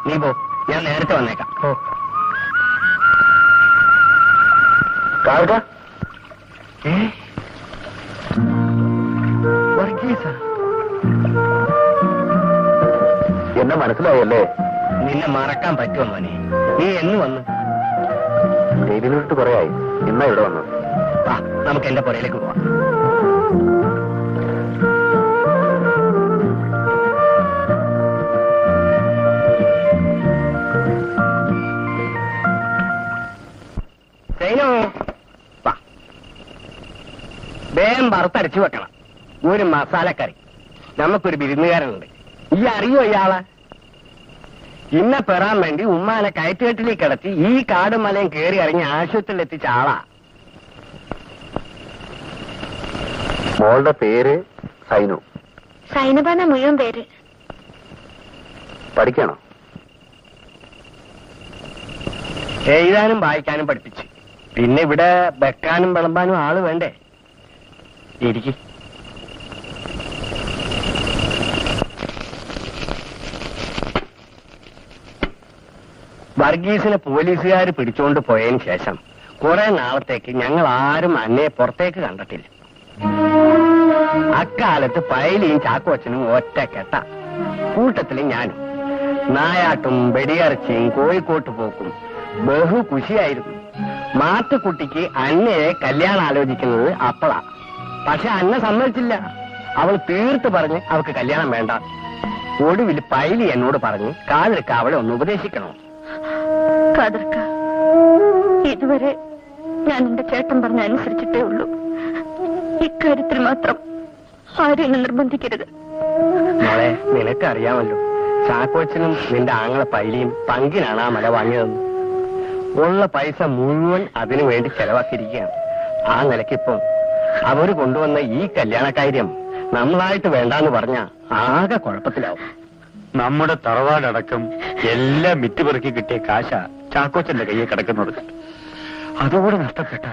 നീ പോ, ഞാൻ നേരത്തെ വന്നേക്കാം. ഓ എന്നെ മനസ്സിലായല്ലേ? നിന്നെ മറക്കാൻ പറ്റുമോ മോനെ? നീ എന്ന് വന്നു? ജയിലിലോട്ട് കുറെ ആയി. ഇന്നാ ഇവിടെ വന്നു. വാ, നമുക്ക് എന്റെ പുറയിലേക്ക് പോവാം. വേഗം വറുത്തരച്ചു വെക്കണം. ഒരു മസാലക്കറി. നമുക്കൊരു വിരുന്നുകാരനുണ്ട്. ഈ അറിയോ ഇയാളെ? ഇന്നെ പെറാൻ വേണ്ടി ഉമ്മാനെ കയറ്റുകെട്ടിലേക്ക് കിടത്തി ഈ കാടും മലയും കയറി ഇറങ്ങി ആശുപത്രിയിൽ എത്തിച്ച ആളാ. മോളുടെ പേര് സൈനു. സൈനബാന മുഴുവൻ പേര്. പഠിക്കണോ? എഴുതാനും വായിക്കാനും പഠിപ്പിച്ച്. പിന്നെ ഇവിടെ വെക്കാനും വിളമ്പാനും ആള് വേണ്ടേ? ഇരിക്കും. വർഗീസിനെ പോലീസുകാർ പിടിച്ചുകൊണ്ട് പോയതിന് ശേഷം കുറെ നാളത്തേക്ക് ഞങ്ങൾ ആരും അന്നെ പുറത്തേക്ക് കണ്ടിട്ടില്ല. അക്കാലത്ത് പൈലിയും ചാക്കോച്ചനും ഒറ്റ കെട്ട, കൂട്ടത്തിലും ഞാനും. നായാട്ടും വെടിയിറച്ചിയും കോഴിക്കോട്ട് പോക്കും ബഹു ഖുഷിയായിരുന്നു. മാത്തുക്കുട്ടിക്ക് അന്നയെ കല്യാണം ആലോചിക്കുന്നത് അപ്പളാ. പക്ഷെ അന്ന സമ്മതിച്ചില്ല. അവൾ തീർത്ത് പറഞ്ഞ് അവൾക്ക് കല്യാണം വേണ്ട. ഒടുവിൽ പൈലി എന്നോട് പറഞ്ഞ് കാതിർക്ക അവളെ ഒന്ന് ഉപദേശിക്കണോ. കാതിർക്ക, ഇതുവരെ ഞാൻ എന്റെ ചേട്ടൻ പറഞ്ഞ അനുസരിച്ചിട്ടേ ഉള്ളൂ. ഇക്കാര്യത്തിൽ മാത്രം ആരെയും നിർബന്ധിക്കരുത്. മോളെ, നിനക്കറിയാമല്ലോ, ചാക്കോച്ചനും നിന്റെ ആങ്ങളെ പൈലിയും പങ്കിനാണ് ആ മല വാങ്ങിയതെന്ന്. ഉള്ള പൈസ മുഴുവൻ അതിനു വേണ്ടി ചെലവാക്കിയിരിക്കുകയാണ്. ആ നിലയ്ക്കിപ്പോ അവര് കൊണ്ടുവന്ന ഈ കല്യാണക്കാര്യം നമ്മളായിട്ട് വേണ്ടാന്ന് പറഞ്ഞ ആകെ കുഴപ്പത്തിലാവും. നമ്മുടെ തറവാടടക്കം എല്ലാം വിറ്റുപെറുക്കി കിട്ടിയ കാശ ചാക്കോച്ചന്റെ കയ്യിൽ കിടക്കുന്നത്. അതുകൂടെ നഷ്ടപ്പെട്ട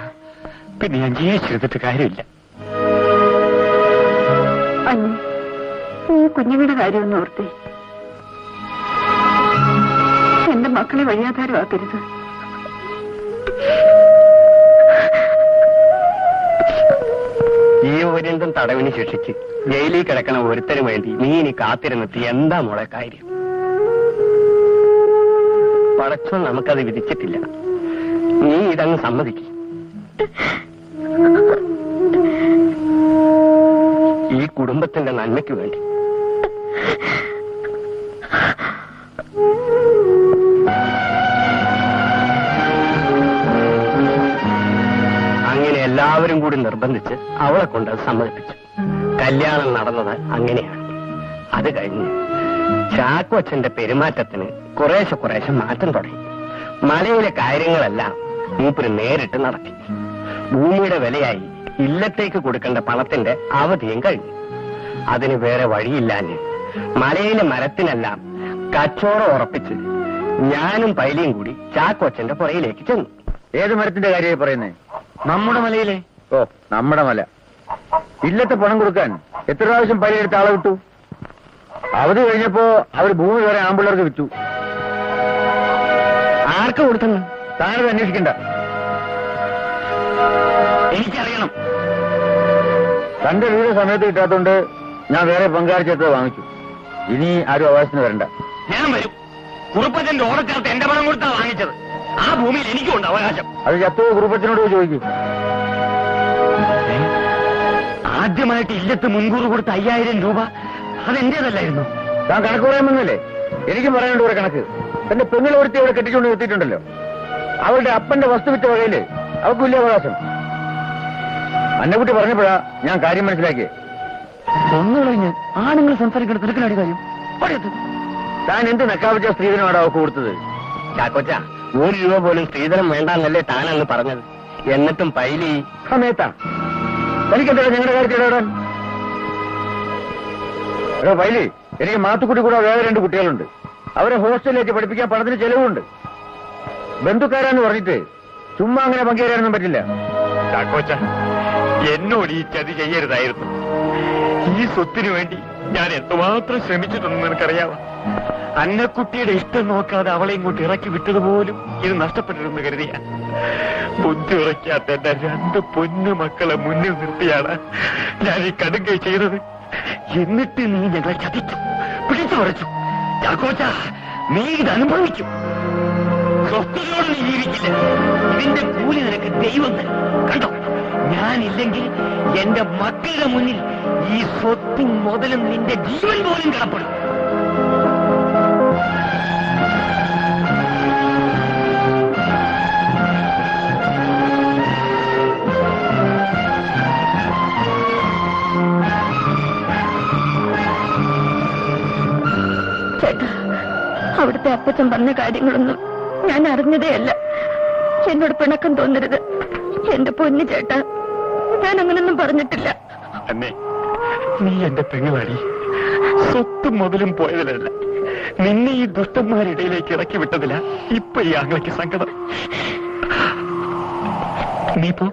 പിന്നെ ഞാൻ ജീവിച്ചിരുന്നിട്ട് കാര്യമില്ല. ഈ കുഞ്ഞുങ്ങളുടെ കാര്യമൊന്നും ഓർത്തേ. എന്റെ മക്കളെ വഴിയാധാരമാക്കരുത്. ജീവപര്യന്തം തടവിന് ശിക്ഷിച്ച് ജയിലിൽ കിടക്കണ ഒരുത്തന് വേണ്ടി നീ ഇനി കാത്തിരുന്നിട്ട് എന്താ മോളെ കാര്യം? പടച്ചോൻ നമുക്കത് വിധിച്ചിട്ടില്ല. നീ ഇതങ്ങ് സമ്മതിക്കും. ഈ കുടുംബത്തിന്റെ നന്മയ്ക്ക് വേണ്ടി. അങ്ങനെ എല്ലാവരും കൂടി നിർബന്ധിച്ച് അവളെ കൊണ്ട് അത് സമ്മതിപ്പിച്ചു. കല്യാണം നടന്നത് അങ്ങനെയാണ്. അത് കഴിഞ്ഞ് ചാക്കോച്ചന്റെ പെരുമാറ്റത്തിന് കുറേശ്ശെ മാറ്റം തുടങ്ങി. മലയിലെ കാര്യങ്ങളെല്ലാം മൂപ്പര് നേരിട്ട് നടത്തി. ഭൂമിയുടെ വിലയായി ഇല്ലത്തേക്ക് കൊടുക്കേണ്ട പണത്തിന്റെ അവധിയും കഴിഞ്ഞു. അതിന് വേറെ വഴിയില്ലാഞ്ഞ് മലയിലെ മരത്തിനെല്ലാം കച്ചവടം ഉറപ്പിച്ച് ഞാനും പൈലിയും കൂടി ചാക്കോച്ചന്റെ പുറയിലേക്ക് ചെന്നു. ഏത് മരത്തിന്റെ കാര്യമായി പറയുന്നേ? നമ്മുടെ മലയിലെ. ഓ, നമ്മുടെ മല. ഇല്ലത്തെ പണം കൊടുക്കാൻ എത്ര പ്രാവശ്യം പൈലെടുത്ത് ആളെ വിട്ടു. അവധി കഴിഞ്ഞപ്പോ അവർ ഭൂമി വേറെ ആമ്പിള്ളേർക്ക് വിറ്റു. ആർക്ക് കൊടുത്തെന്ന് താനത് അന്വേഷിക്കണ്ട. എനിക്കറിയണം. തന്റെ വീട് സമയത്ത് കിട്ടാത്തോണ്ട് ഞാൻ വേറെ പങ്കാളിച്ചത് വാങ്ങിച്ചു. ഇനി ആരും അവകാശത്തിന് വരണ്ട. ഞാൻ വരും. കുറുപ്പച്ചന്റെ ഓടച്ചേർത്ത് എന്റെ പണം കൊടുത്താ വാങ്ങിച്ചത്. ആ ഭൂമിയിൽ എനിക്കുണ്ട് അവകാശം. അത് ചത്തു കുറുപ്പച്ചനോട് ചോദിക്കും. ആദ്യമായിട്ട് ഇല്ലത്ത് മുൻകൂർ കൊടുത്ത 5000 രൂപ അതെന്റേതല്ലായിരുന്നു. താൻ കണക്ക് പറയാൻ വന്നല്ലേ? എനിക്കും പറയാനുണ്ട് ഒരു കണക്ക്. തന്റെ പെങ്ങളെ ഒരുത്തി അവിടെ കെട്ടിച്ചുകൊണ്ട് നിർത്തിയിട്ടുണ്ടല്ലോ. അവളുടെ അപ്പന്റെ വസ്തു വിറ്റ വകയില് അവർക്ക് വലിയ അവകാശം. അന്നക്കുട്ടി പറഞ്ഞപ്പോഴാ ഞാൻ കാര്യം മനസ്സിലാക്കിയേ. ഒന്നുകളഞ്ഞ് ആണുങ്ങൾ സംസാരിക്കുന്ന തിരക്കിലടി കാര്യം. താൻ എന്ത് നക്കാവിച്ച സ്ത്രീധനമാണ് അവർക്ക് കൊടുത്തത്? ചാക്കോച്ച, 1 രൂപ പോലും സ്ത്രീധനം വേണ്ടെന്നല്ലേ താനന്ന് പറഞ്ഞത്. എന്നിട്ടും പൈലി സമയത്താ തനിക്കെന്താ ഞങ്ങളുടെ കാര്യത്തിൽ ഇടപെടാൻ? പൈലി, എനിക്ക് മാത്തുക്കുട്ടി കൂടെ വേറെ 2 കുട്ടികളുണ്ട്. അവരെ ഹോസ്റ്റലിലേക്ക് പഠിപ്പിക്കാൻ പണത്തിന് ചെലവുണ്ട്. ബന്ധുക്കാരാന്ന് പറഞ്ഞിട്ട് ചുമ്മാ അങ്ങനെ പങ്കുചേരാനൊന്നും പറ്റില്ല. ചാക്കോച്ച, എന്നോട് ഈ ചതി ചെയ്യരുതായിരുന്നു. ഈ സ്വത്തിനു വേണ്ടി ഞാൻ എന്തുമാത്രം ശ്രമിച്ചിട്ടുണ്ടെന്ന് നിനക്കറിയാവാം. അന്നക്കുട്ടിയുടെ ഇഷ്ടം നോക്കാതെ അവളെ ഇങ്ങോട്ട് ഇറക്കി വിട്ടതുപോലും ഇത് നഷ്ടപ്പെട്ടിരുന്നു കരുതിയ. ബുദ്ധി ഉറയ്ക്കാത്ത എന്റെ 2 പൊന്നു മക്കളെ മുന്നിൽ നിർത്തിയാണ് ഞാൻ ഈ കടുങ്കൈ ചെയ്തത്. എന്നിട്ട് നീ ഞങ്ങളെ ചതിച്ചു, പിടിച്ചു പറിച്ചു. ചാക്കോച്ച, നീ ഇത് അനുഭവിക്കും. സ്വത്തിനോട് നീ ജീവിക്കില്ല. ഇതിന്റെ കൂലി നിനക്ക് ദൈവം തരും. കണ്ടോ, ഞാനില്ലെങ്കിൽ എന്റെ മക്കളുടെ മുന്നിൽ ഈ സ്വത്തും മുതലും നിന്റെ ജീവൻ പോലും കടപ്പെടും. ചേട്ടാ, അവിടുത്തെ അപ്പച്ചൻ പറഞ്ഞ കാര്യങ്ങളൊന്നും ഞാൻ അറിഞ്ഞതേയല്ല. എന്നോട് പിണക്കം തോന്നരുത്. എന്റെ പൊന്നു ചേട്ടാ, ഞാൻ അങ്ങനൊന്നും പറഞ്ഞിട്ടില്ല. അന്നേ, നീ എന്റെ പെങ്ങളാടി. സ്വത്തും മുതലും പോയതിലല്ല, നിന്നെ ഈ ദുഷ്ടന്മാരിടയിലേക്ക് ഇറക്കി വിട്ടതില്ല ഇപ്പൊ ഈ ആങ്ങളയ്ക്ക് സങ്കടം. നീ പോ.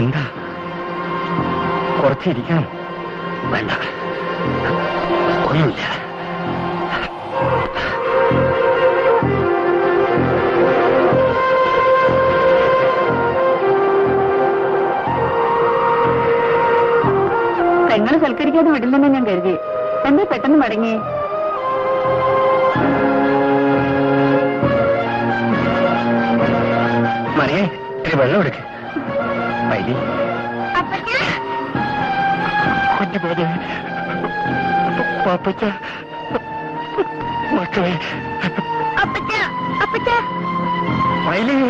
എന്താ, കുറച്ചിരിക്കണം? വേണ്ട, ഒന്നുമില്ല. പെങ്ങളെ സൽക്കരിക്കാതെ വിടില്ലെന്ന് ഞാൻ കരുതി. എന്താ പെട്ടെന്ന് മടങ്ങി? മറിയേ, ഒരു വെള്ളം എടുക്ക്. വൈലി, കുഞ്ഞുപോലെ പാപ്പച്ച, മക്കളെ, വൈലി.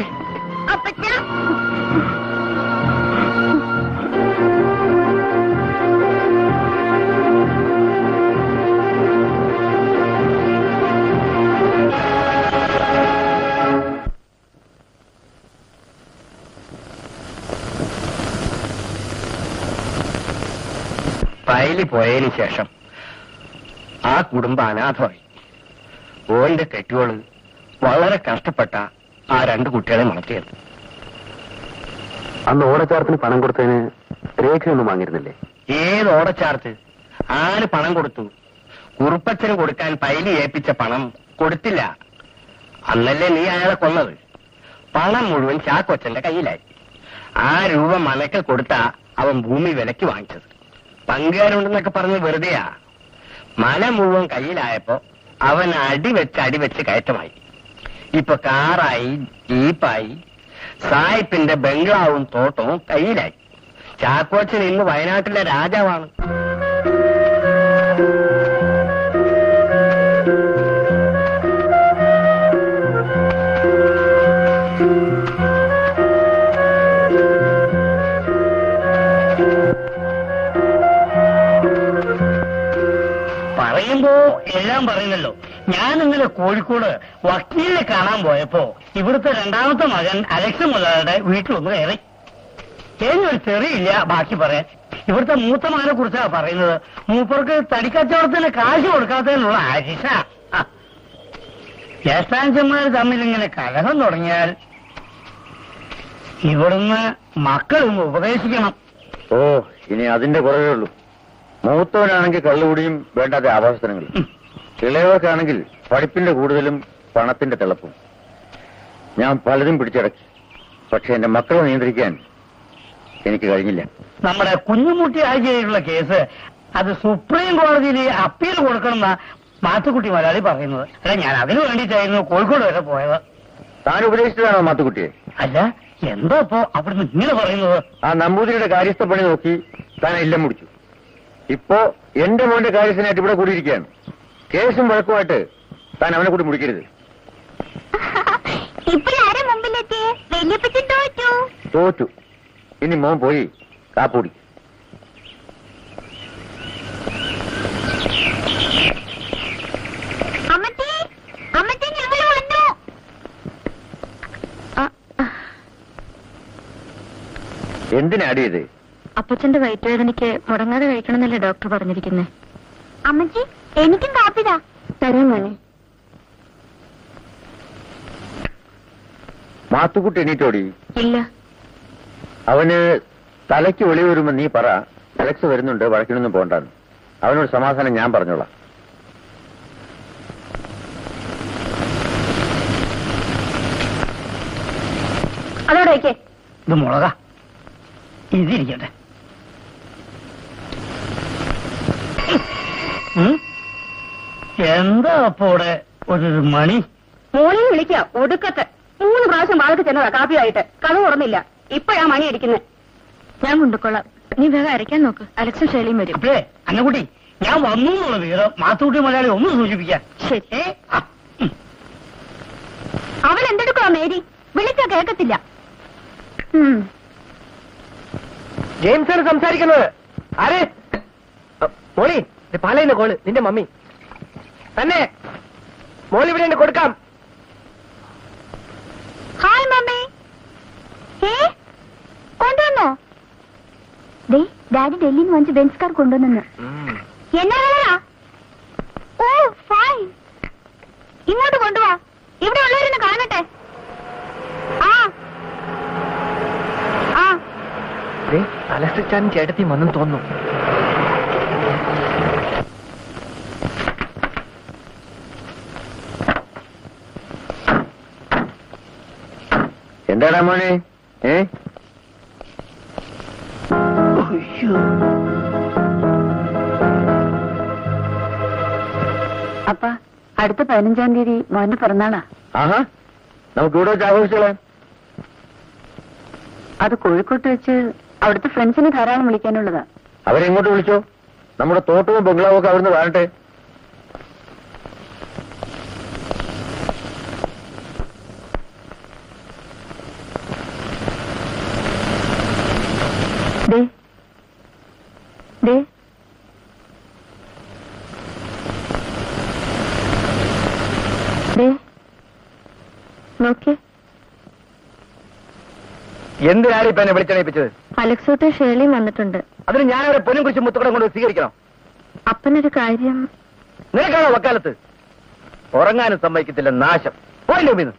വയലിൽ പോയതിനു ശേഷം ആ കുടുംബം അനാഥമായി. ഓന്റെ കെട്ടിയോള് വളരെ കഷ്ടപ്പെട്ട ആ 2 കുട്ടികളെ വളർത്തിയത്. അന്ന് ഓടച്ചാർത്തിന് പണം കൊടുത്തതിന് രേഖയൊന്നും വാങ്ങിയിരുന്നില്ലേ? ഏത് ഓടച്ചാർത്ത്? ആര് പണം കൊടുത്തു? കുറുപ്പച്ചന് കൊടുക്കാൻ പൈലി ഏൽപ്പിച്ച പണം കൊടുത്തില്ല. അന്നല്ലേ നീ അയാളെ കൊന്നത്. പണം മുഴുവൻ ചാക്കോച്ചന്റെ കയ്യിലായി. ആ രൂപ മനക്കൽ കൊടുത്താ അവൻ ഭൂമി വിലക്ക് വാങ്ങിച്ചത്. പങ്കുകാരുണ്ടെന്നൊക്കെ പറഞ്ഞ് വെറുതെയാ. മല മുഴുവൻ കയ്യിലായപ്പോ അവൻ അടിവെച്ച് കയറ്റമായി. ഇപ്പൊ കാറായി, ജീപ്പായി, സായിപ്പിന്റെ ബംഗ്ലാവും തോട്ടവും കയ്യിലായി. ചാക്കോച്ചൻ ഇന്ന് വയനാട്ടിലെ രാജാവാണ്. പറയുമ്പോ എല്ലാം പറയുന്നല്ലോ. ഞാൻ ഇന്നലെ കോഴിക്കോട് വക്കീലിനെ കാണാൻ പോയപ്പോ ഇവിടുത്തെ 2ാമത്തെ മകൻ അലക്സ് മുതലാളിയുടെ വീട്ടിലൊന്ന് കയറി. ഒരു ചെറിയില്ല ബാക്കി പറയാൻ. ഇവിടുത്തെ മൂത്ത മകനെ കുറിച്ചാണ് പറയുന്നത്. മൂപ്പർക്ക് തടിക്കച്ചവടത്തിന് കാശ് കൊടുക്കാത്തതിനുള്ള ആശിഷ. ജ്യേഷ്ഠാഞ്ചന്മാർ തമ്മിൽ ഇങ്ങനെ കലഹം തുടങ്ങിയാൽ ഇവിടുന്ന് മക്കളും ഉപദേശിക്കണം. ഓ, ഇനി അതിന്റെ കുറവേ ഉള്ളൂ. മൂത്തവനാണെങ്കിൽ കള്ളുകൂടിയും വേണ്ടാത്ത ആഭാസനങ്ങളും, ഇളയവർക്കാണെങ്കിൽ പഠിപ്പിന്റെ കൂടുതലും പണത്തിന്റെ തിളപ്പും. ഞാൻ പലതും പിടിച്ചടക്കി. പക്ഷെ എന്റെ മക്കളെ നിയന്ത്രിക്കാൻ എനിക്ക് കഴിഞ്ഞില്ല. നമ്മുടെ കുഞ്ഞുമുട്ടി ആയിട്ടുള്ള കേസ് അത് സുപ്രീം കോടതിയിൽ അപ്പീൽ കൊടുക്കണമെന്ന മാത്തുക്കുട്ടി മലയാളി പറയുന്നത്. അല്ല, ഞാൻ അതിനു വേണ്ടിയിട്ടായിരുന്നു കോഴിക്കോട് വരെ പോയത്. താൻ ഉപദേശിച്ചതാണോ മാത്തുക്കുട്ടിയെ? അല്ല, എന്താ ഇപ്പോ അവിടുന്ന് ഇങ്ങനെ പറയുന്നത്? ആ നമ്പൂതിരിയുടെ കാര്യസ്ഥ പണി നോക്കി താൻ എല്ലാം മുടിച്ചു. ഇപ്പോ എന്റെ മോന്റെ കാര്യസ്ഥനായിട്ട് ഇവിടെ കൂടിയിരിക്കുകയാണ്. കേസും വഴക്കുമായിട്ട് താൻ അവനെ കൂടി മുടിക്കരുത്. തോറ്റു. ഇനി മോൻ പോയി കാപ്പൂടി. എന്തിനാടിയത്? അപ്പച്ചന്റെ വയറ്റുവേദനയ്ക്ക് മുടങ്ങാതെ കഴിക്കണമെന്നല്ലേ ഡോക്ടർ പറഞ്ഞിരിക്കുന്നേ? അമ്മച്ചി, എനിക്കും കാപ്പിതാ. തരാം മോനെ. മാത്തുക്കുട്ടി എണീറ്റോടി? ഇല്ല. അവന് തലയ്ക്ക് വെളി വരുമ്പോ നീ പറ, അലക്സ് വരുന്നുണ്ട്, വഴക്കിനൊന്നും പോണ്ടാന്ന്. അവനോട് സമാധാനം ഞാൻ പറഞ്ഞോളാം. അതോടെ വയ്ക്കേ. ഇത് മുളക, ഇതിരിക്കട്ടെ. എന്താ അപ്പോടെ ഒരു മണി? മോളിൽ വിളിക്കാം. ഒടുക്കത്തെ 3 പ്രാവശ്യം വാതിൽ ചെന്നതാ കാപ്പിയായിട്ട്. കഥ തുറന്നില്ല. ഇപ്പോഴാ മണി അടിക്കുന്നത്. ഞാൻ കൊണ്ടുകൊള്ളാം. നീ വേഗം അരയ്ക്കാൻ നോക്ക്. അലക്സും ശൈലിയും വരും. അപ്പേ അന്നക്കുട്ടി, ഞാൻ വന്നു എന്നുള്ള വിവരം മാത്തുക്കുട്ടി മലയാളി ഒന്ന് സൂചിപ്പിക്കാം. ശരി. അവൻ എന്തെടുക്കുവാ മേരി? വിളിച്ചാ കേൾക്കത്തില്ല. ജെയിംസാണ് സംസാരിക്കുന്നത്. ആര്? മോളി, പാലയിലെ കോള്. നിന്റെ മമ്മി തന്നെ. മോളി ഇവിടെ കൊടുക്കാം. Hi mummy. കൊണ്ടുവന്നോ? ഡാഡി ഡൽഹിയിൽ നിന്ന് വാങ്ങിച്ച ബെൻസ് കാർ കൊണ്ടുവന്നു. എന്നാ കളറാ? Oh fine. ഇങ്ങോട്ട് കൊണ്ടുവാ. ഇവിടെ ഉള്ളവരൊന്ന് കാണട്ടെ. ആ ആ അലക്സാൻ ചേട്ടത്തി വന്നെന്ന് തോന്നുന്നു. എന്താടാ മോനെ? അപ്പ അടുത്ത 15-ാം തീയതി മോന്റെ പിറന്നാളാ. ആഹാ, നമുക്ക് ഇവിടെ വെച്ച് ആഘോഷിച്ചോളാം. അത് കോഴിക്കോട്ട് വെച്ച് അവിടുത്തെ ഫ്രണ്ട്സിനെ ധാരാളം വിളിക്കാനുള്ളതാ. അവരെങ്ങോട്ട് വിളിച്ചോ. നമ്മുടെ തോട്ടവും ബംഗ്ലാവും ഒക്കെ അവിടുന്ന് കാണട്ടെ. നോക്കിയേ. എന്തിനാണ് ഇപ്പൊ എന്നെ വിളിച്ചണയിപ്പിച്ചത്? അലക്സോട്ടും ഷേർലിയും വന്നിട്ടുണ്ട്. അതിന് ഞാൻ അവരെ പൊന്നും കുറിച്ച് മുത്തുകടം കൊണ്ട് സ്വീകരിക്കണം. അപ്പനൊരു കാര്യം. നിനക്കാണോ വക്കാലത്ത്? ഉറങ്ങാനും സമ്മതിക്കത്തില്ല നാശം. പോയില്ലോ മീന്ന്.